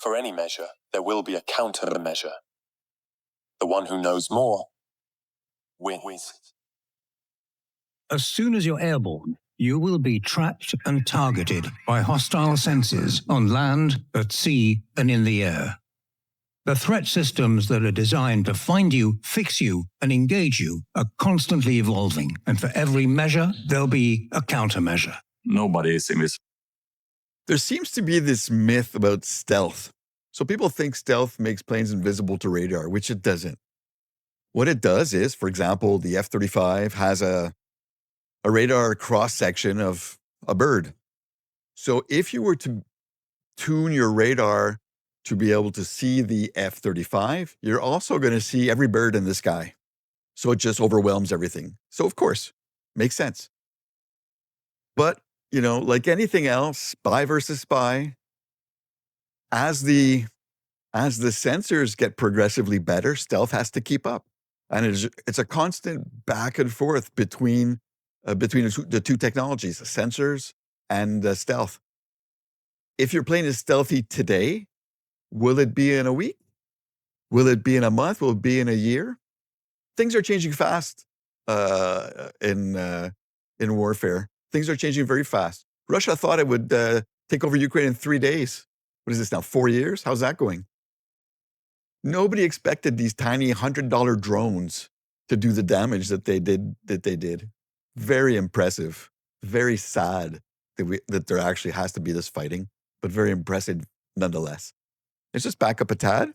For any measure, there will be a countermeasure. The one who knows more wins. As soon as you're airborne, you will be tracked and targeted by hostile sensors on land, at sea, and in the air. The threat systems that are designed to find you, fix you, and engage you are constantly evolving, and for every measure, there'll be a countermeasure. Nobody is invisible. There seems to be this myth about stealth. So people think stealth makes planes invisible to radar, which it doesn't. What it does is, for example, the F-35 has a radar cross-section of a bird. So if you were to tune your radar to be able to see the F-35, you're also going to see every bird in the sky. So it just overwhelms everything. So of course, makes sense. But, like anything else, spy versus spy, as the sensors get progressively better, stealth has to keep up. And it's a constant back and forth between the two technologies, sensors and stealth. If your plane is stealthy today, will it be in a week? Will it be in a month? Will it be in a year? Things are changing fast in warfare. Things are changing very fast. Russia thought it would take over Ukraine in 3 days. What is this now, 4 years? How's that going? Nobody expected these tiny $100 drones to do the damage that they did. Very impressive. Very sad that there actually has to be this fighting, but very impressive nonetheless. Let's just back up a tad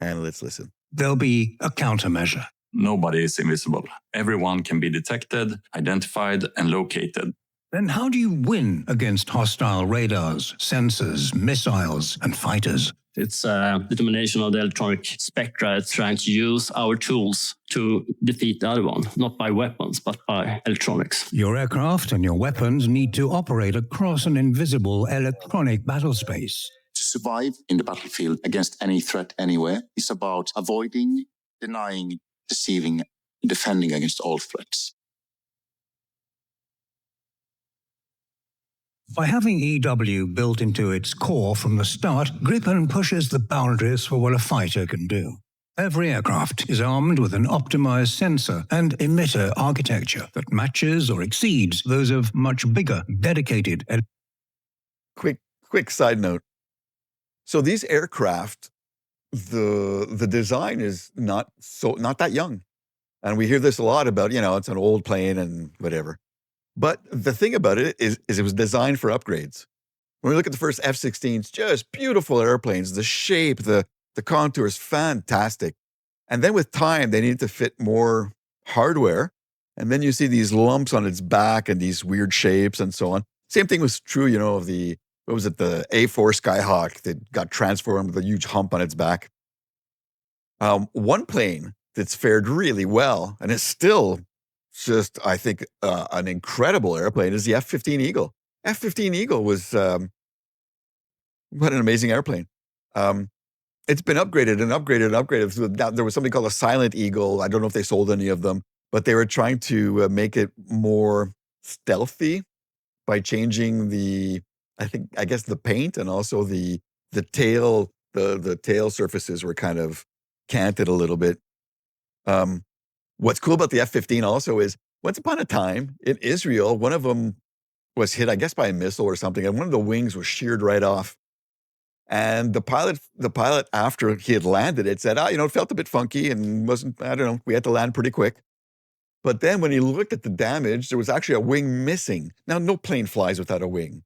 and let's listen. There'll be a countermeasure. Nobody is invisible. Everyone can be detected, identified, and located. Then how do you win against hostile radars, sensors, missiles, and fighters? It's the domination of the electronic spectra trying to use our tools to defeat the other one, not by weapons, but by electronics. Your aircraft and your weapons need to operate across an invisible electronic battlespace. To survive in the battlefield against any threat anywhere is about avoiding, denying, deceiving, defending against all threats. By having EW built into its core from the start, Gripen pushes the boundaries for what a fighter can do. Every aircraft is armed with an optimized sensor and emitter architecture that matches or exceeds those of much bigger, dedicated... Quick side note. So these aircraft, the design is not that young. And we hear this a lot about, it's an old plane and whatever. But the thing about it is it was designed for upgrades. When we look at the first F-16s, just beautiful airplanes, the shape, the contours, fantastic. And then with time, they needed to fit more hardware. And then you see these lumps on its back and these weird shapes and so on. Same thing was true, of the A4 Skyhawk that got transformed with a huge hump on its back. One plane that's fared really well, and is still just, I think, an incredible airplane, is the F-15 Eagle. F-15 Eagle was, what an amazing airplane. It's been upgraded and upgraded and upgraded. So there was something called a Silent Eagle. I don't know if they sold any of them, but they were trying to make it more stealthy by changing I guess the paint, and also the tail, the tail surfaces were kind of canted a little bit. What's cool about the F-15 also is, once upon a time in Israel, one of them was hit, I guess, by a missile or something, and one of the wings was sheared right off. And the pilot, after he had landed it, said, it felt a bit funky and we had to land pretty quick. But then when he looked at the damage, there was actually a wing missing. Now, no plane flies without a wing.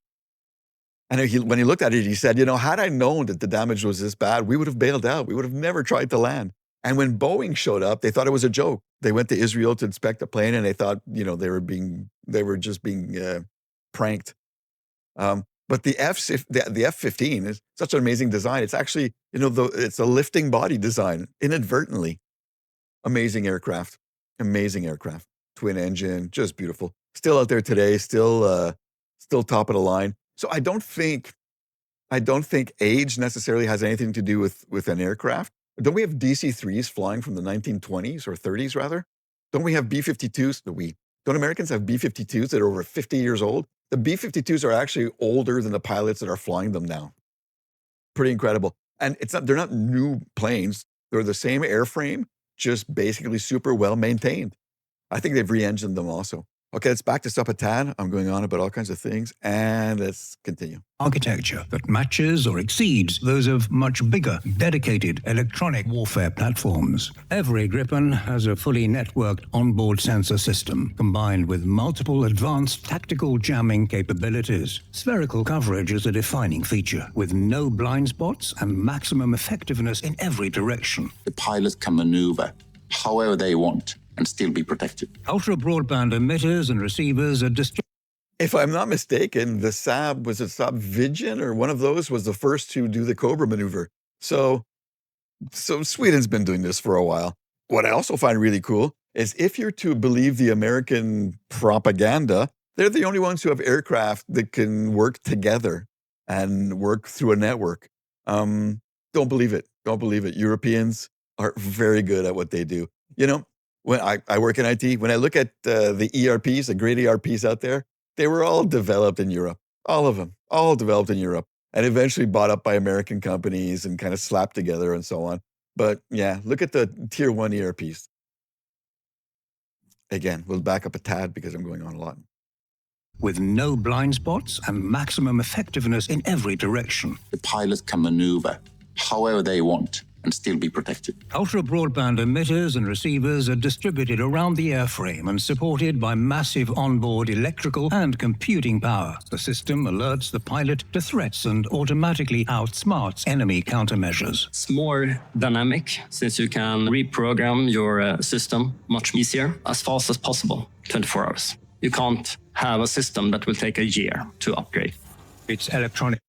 And when he looked at it, he said, had I known that the damage was this bad, we would have bailed out. We would have never tried to land. And when Boeing showed up, they thought it was a joke. They went to Israel to inspect the plane, and they thought, they were just being pranked. But the F-15 is such an amazing design. It's actually, it's a lifting body design inadvertently. Amazing aircraft, twin engine, just beautiful. Still out there today, still top of the line. So I don't think age necessarily has anything to do with an aircraft. Don't we have DC-3s flying from the 1920s or 30s rather? Don't we have B-52s? Don't Americans have B-52s that are over 50 years old? The B-52s are actually older than the pilots that are flying them now. Pretty incredible. And they're not new planes. They're the same airframe, just basically super well maintained. I think they've re-engined them also. Okay, let's back this up a tad. I'm going on about all kinds of things, and let's continue. Architecture that matches or exceeds those of much bigger, dedicated electronic warfare platforms. Every Gripen has a fully networked onboard sensor system, combined with multiple advanced tactical jamming capabilities. Spherical coverage is a defining feature, with no blind spots and maximum effectiveness in every direction. The pilot can maneuver however they want and still be protected. Ultra-broadband emitters and receivers are distributed. If I'm not mistaken, the Saab, was it Saab Vision or one of those, was the first to do the Cobra maneuver. So Sweden's been doing this for a while. What I also find really cool is if you're to believe the American propaganda, they're the only ones who have aircraft that can work together and work through a network. Don't believe it. Don't believe it. Europeans are very good at what they do. You know, when I work in IT, when I look at the ERPs, the great ERPs out there, they were all developed in Europe. All of them, all developed in Europe, and eventually bought up by American companies and kind of slapped together and so on. But yeah, look at the tier 1 ERPs. Again, we'll back up a tad because I'm going on a lot. With no blind spots and maximum effectiveness in every direction. The pilot can maneuver however they want and still be protected. Ultra-broadband emitters and receivers are distributed around the airframe and supported by massive onboard electrical and computing power. The system alerts the pilot to threats and automatically outsmarts enemy countermeasures. It's more dynamic since you can reprogram your system much easier, as fast as possible, 24 hours. You can't have a system that will take a year to upgrade. It's electronic.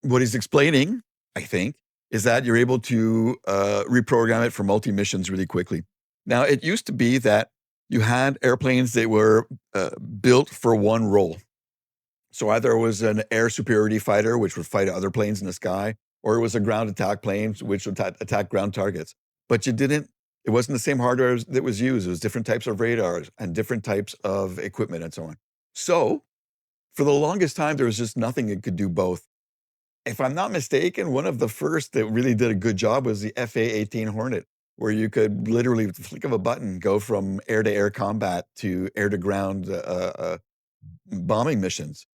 What he's explaining, I think, is that you're able to reprogram it for multi-missions really quickly. Now, it used to be that you had airplanes that were built for one role. So either it was an air superiority fighter, which would fight other planes in the sky, or it was a ground attack plane, which would attack ground targets. But it wasn't the same hardware that was used. It was different types of radars and different types of equipment and so on. So for the longest time, there was just nothing that could do both. If I'm not mistaken, one of the first that really did a good job was the FA-18 Hornet, where you could literally, with the flick of a button, go from air-to-air combat to air-to-ground bombing missions.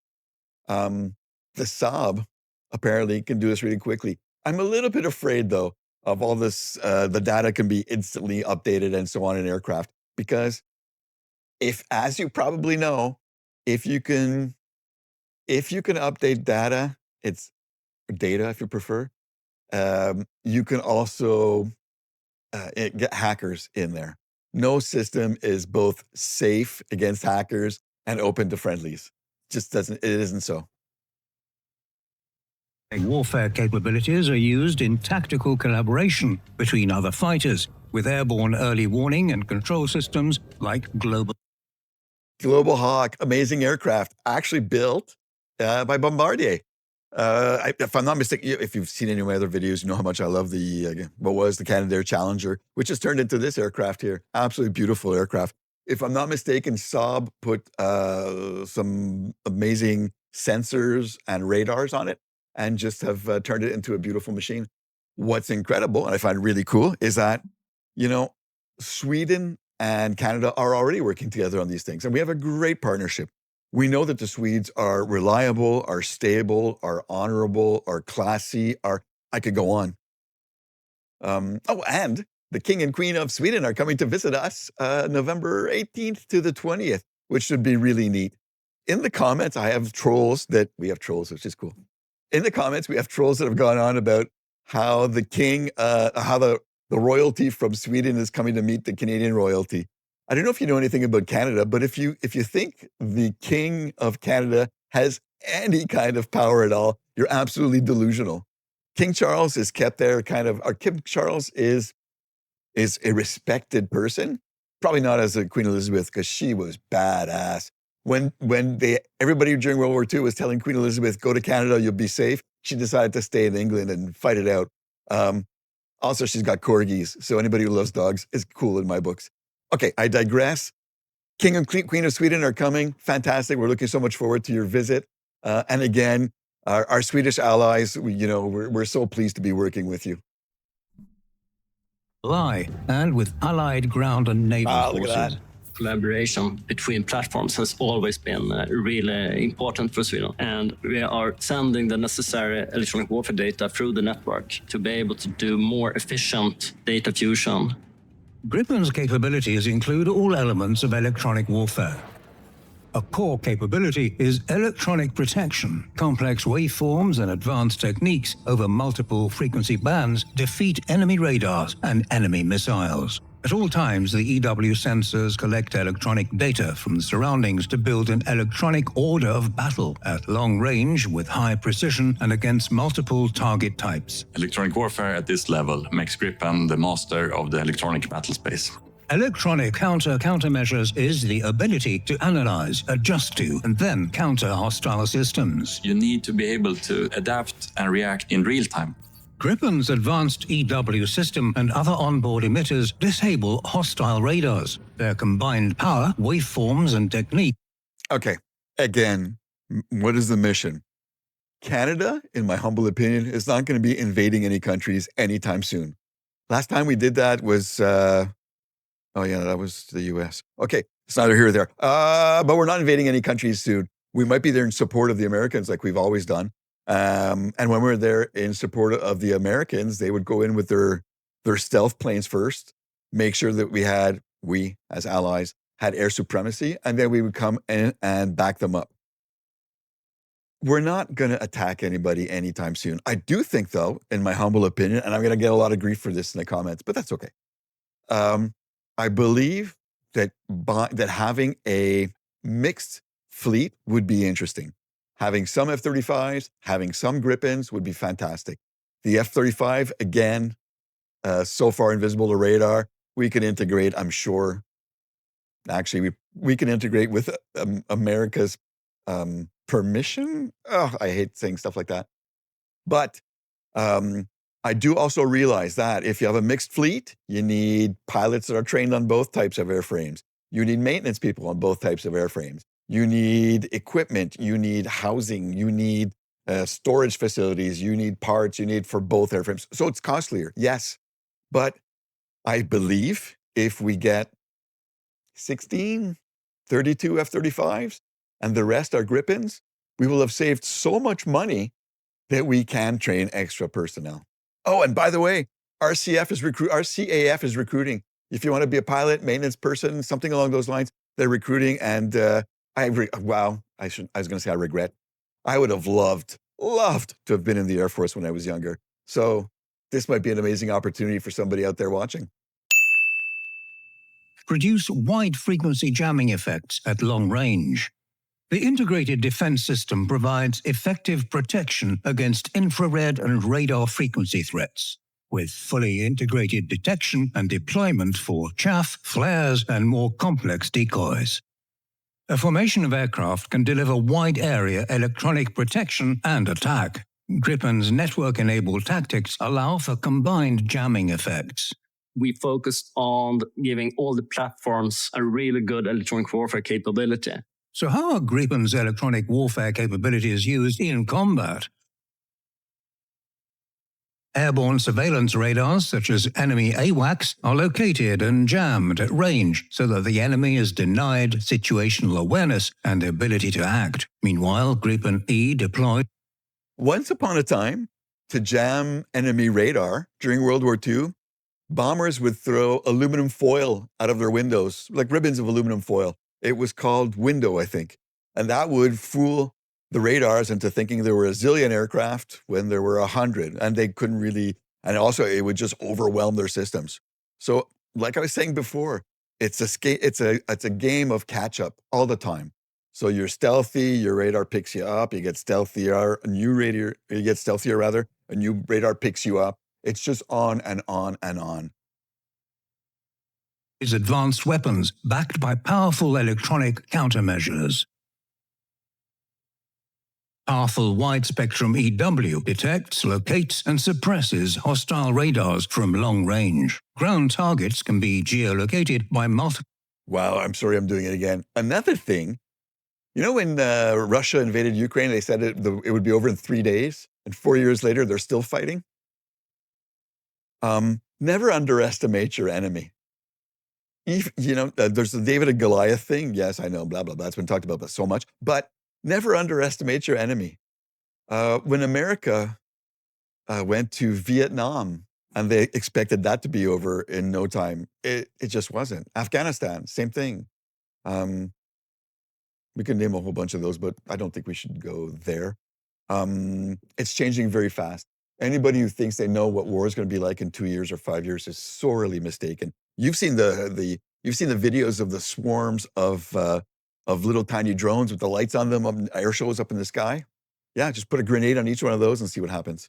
The Saab apparently can do this really quickly. I'm a little bit afraid, though, of all this, the data can be instantly updated and so on in aircraft, because as you probably know, if you can update data, it's data, if you prefer, you can also get hackers in there. No system is both safe against hackers and open to friendlies. It isn't so. Warfare capabilities are used in tactical collaboration between other fighters, with airborne early warning and control systems like Global Hawk, amazing aircraft, actually built by Bombardier. If I'm not mistaken, if you've seen any of my other videos, you know how much I love the Canadair Challenger, which has turned into this aircraft here. Absolutely beautiful aircraft. If I'm not mistaken, Saab put some amazing sensors and radars on it and just have turned it into a beautiful machine. What's incredible, and I find really cool, is that, Sweden and Canada are already working together on these things, and we have a great partnership. We know that the Swedes are reliable, are stable, are honorable, are classy, I could go on. And the King and Queen of Sweden are coming to visit us November 18th to the 20th, which should be really neat. In the comments, we have trolls, which is cool. In the comments, we have trolls that have gone on about how the king, how the royalty from Sweden is coming to meet the Canadian royalty. I don't know if you know anything about Canada, but if you think the King of Canada has any kind of power at all, you're absolutely delusional. King Charles is kept there King Charles is a respected person, probably not as a Queen Elizabeth, because she was badass. When everybody during World War II was telling Queen Elizabeth, go to Canada, you'll be safe, she decided to stay in England and fight it out. Also, she's got corgis, so anybody who loves dogs is cool in my books. Okay, I digress. King and Queen of Sweden are coming. Fantastic. We're looking so much forward to your visit. And again, Our Swedish allies, we're so pleased to be working with you. And with allied ground and naval Look at forces. that. Collaboration between platforms has always been really important for Sweden, and we are sending the necessary electronic warfare data through the network to be able to do more efficient data fusion. Gripen's capabilities include all elements of electronic warfare. A core capability is electronic protection. Complex waveforms and advanced techniques over multiple frequency bands defeat enemy radars and enemy missiles. At all times, the EW sensors collect electronic data from the surroundings to build an electronic order of battle at long range with high precision and against multiple target types. Electronic warfare at this level makes Gripen the master of the electronic battle space. Electronic countermeasures is the ability to analyze, adjust to, and then counter hostile systems. You need to be able to adapt and react in real time. Gripen's advanced EW system and other onboard emitters disable hostile radars. Their combined power, waveforms, and technique. Okay, again, what is the mission? Canada, in my humble opinion, is not going to be invading any countries anytime soon. Last time we did that was, that was the US. Okay, it's neither here or there. But we're not invading any countries soon. We might be there in support of the Americans like we've always done. And when we're there in support of the Americans, they would go in with their stealth planes first, make sure that we as allies had air supremacy, and then we would come in and back them up. We're not going to attack anybody anytime soon. I do think, though, in my humble opinion, and I'm going to get a lot of grief for this in the comments, but that's okay. I believe that having a mixed fleet would be interesting. Having some F-35s, having some Gripens would be fantastic. The F-35, again, so far invisible to radar, we can integrate, I'm sure. Actually, we can integrate with America's permission. Oh, I hate saying stuff like that. But I do also realize that if you have a mixed fleet, you need pilots that are trained on both types of airframes. You need maintenance people on both types of airframes. You need equipment, you need housing, you need storage facilities, you need parts, you need for both airframes. So it's costlier, yes. But I believe if we get 16, 32 F-35s and the rest are Gripens, we will have saved so much money that we can train extra personnel. Oh, and by the way, our CAF is recruiting. If you want to be a pilot, maintenance person, something along those lines, they're recruiting. And I was going to say I regret. I would have loved to have been in the Air Force when I was younger. So this might be an amazing opportunity for somebody out there watching. Produce wide-frequency jamming effects at long range. The integrated defense system provides effective protection against infrared and radar frequency threats, with fully integrated detection and deployment for chaff, flares, and more complex decoys. A formation of aircraft can deliver wide-area electronic protection and attack. Gripen's network-enabled tactics allow for combined jamming effects. We focused on giving all the platforms a really good electronic warfare capability. So how are Gripen's electronic warfare capabilities used in combat? Airborne surveillance radars, such as enemy AWACS, are located and jammed at range so that the enemy is denied situational awareness and the ability to act. Meanwhile, Gripen E deployed. Once upon a time, to jam enemy radar during World War II, bombers would throw aluminum foil out of their windows, like ribbons of aluminum foil. It was called window, I think. And that would fool the radars into thinking there were a zillion aircraft when there were 100, and they couldn't really, and also it would just overwhelm their systems. So like I was saying before, it's a game of catch up all the time. So you're stealthy, your radar picks you up, you get stealthier, a new radar picks you up. It's just on and on and on. Is advanced weapons backed by powerful electronic countermeasures. Powerful wide-spectrum EW detects, locates, and suppresses hostile radars from long range. Ground targets can be geolocated by multiple... Wow, I'm sorry I'm doing it again. Another thing You know, when Russia invaded Ukraine, they said it would be over in 3 days, and 4 years later, they're still fighting. Never underestimate your enemy. There's the David and Goliath thing. Yes, I know, blah, blah, blah. It's been talked about so much, but never underestimate your enemy. When America went to Vietnam and they expected that to be over in no time, it just wasn't. Afghanistan, same thing. We can name a whole bunch of those, but I don't think we should go there. It's changing very fast. Anybody who thinks they know what war is going to be like in 2 years or 5 years is sorely mistaken. You've seen the videos of the swarms of little tiny drones with the lights on them, air shows up in the sky. Yeah, just put a grenade on each one of those and see what happens.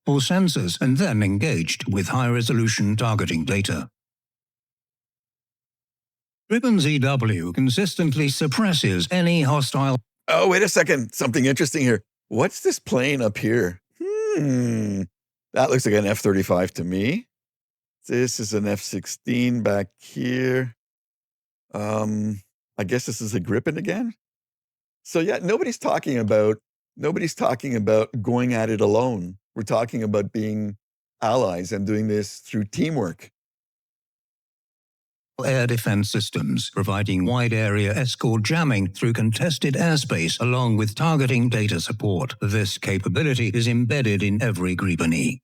All sensors and then engaged with high-resolution targeting data. Gripen's EW consistently suppresses any hostile... Oh, wait a second. Something interesting here. What's this plane up here? That looks like an F-35 to me. This is an F-16 back here. I guess this is a Gripen again. So yeah, nobody's talking about going at it alone. We're talking about being allies and doing this through teamwork. Air defense systems, providing wide-area escort jamming through contested airspace along with targeting data support. This capability is embedded in every Gripen E.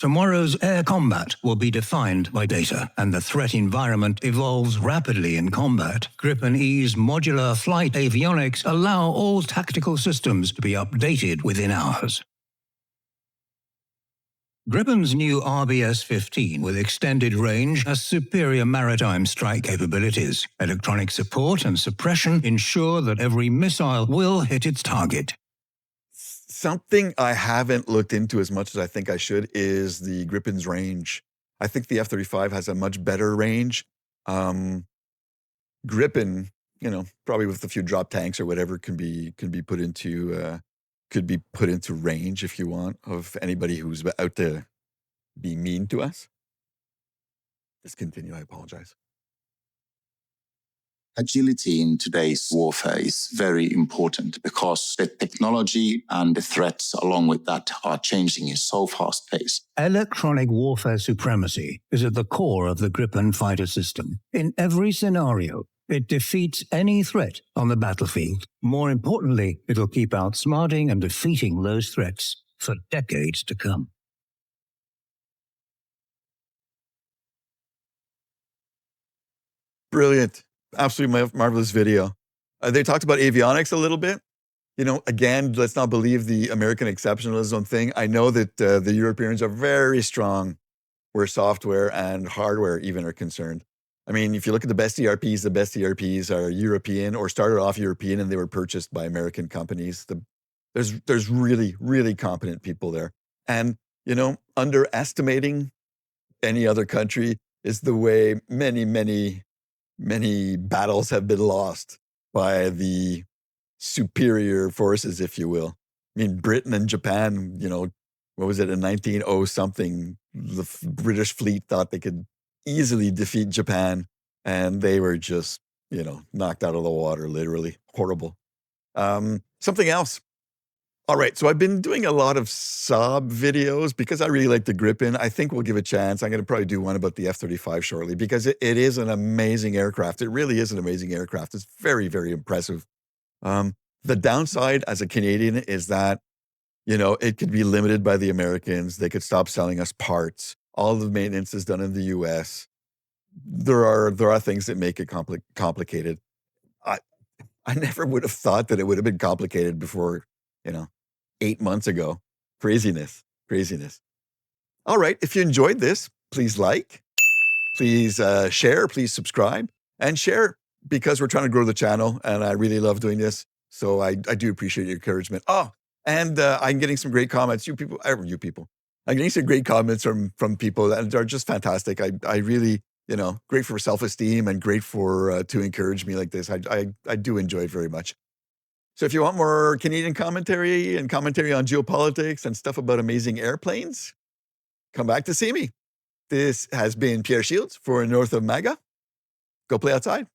Tomorrow's air combat will be defined by data, and the threat environment evolves rapidly in combat. Gripen E's modular flight avionics allow all tactical systems to be updated within hours. Gripen's new RBS-15 with extended range has superior maritime strike capabilities. Electronic support and suppression ensure that every missile will hit its target. Something I haven't looked into as much as I think I should is the Gripen's range. I think the F-35 has a much better range. Gripen, probably with a few drop tanks or whatever, can be put into range if you want of anybody who's out to be mean to us. Just continue. I apologize. Agility in today's warfare is very important because the technology and the threats along with that are changing in so fast pace. Electronic warfare supremacy is at the core of the Gripen fighter system. In every scenario, it defeats any threat on the battlefield. More importantly, it'll keep outsmarting and defeating those threats for decades to come. Brilliant. Absolutely marvelous video. They talked about avionics a little bit. Again, let's not believe the American exceptionalism thing. I know that the Europeans are very strong where software and hardware even are concerned. I mean, if you look at the best ERPs are European or started off European and they were purchased by American companies. There's really, really competent people there. And, underestimating any other country is the way many, many, many battles have been lost by the superior forces, if you will. I mean, Britain and Japan, what was it, in 1900 something, the British fleet thought they could easily defeat Japan, and they were just, knocked out of the water, literally. Horrible. Something else. All right, so I've been doing a lot of Saab videos because I really like the Gripen. I think we'll give a chance. I'm going to probably do one about the F-35 shortly because it is an amazing aircraft. It really is an amazing aircraft. It's very, very impressive. The downside as a Canadian is that, it could be limited by the Americans. They could stop selling us parts. All the maintenance is done in the US. There are things that make it complicated. I never would have thought that it would have been complicated before, 8 months ago. Craziness. All right. If you enjoyed this, please like, please share, please subscribe, and share because we're trying to grow the channel and I really love doing this. So I do appreciate your encouragement. Oh, and I'm getting some great comments. You people. I'm getting some great comments from people that are just fantastic. I really, great for self-esteem and great for to encourage me like this. I do enjoy it very much. So if you want more Canadian commentary and commentary on geopolitics and stuff about amazing airplanes, come back to see me. This has been Pierre Shields for North of MAGA. Go play outside.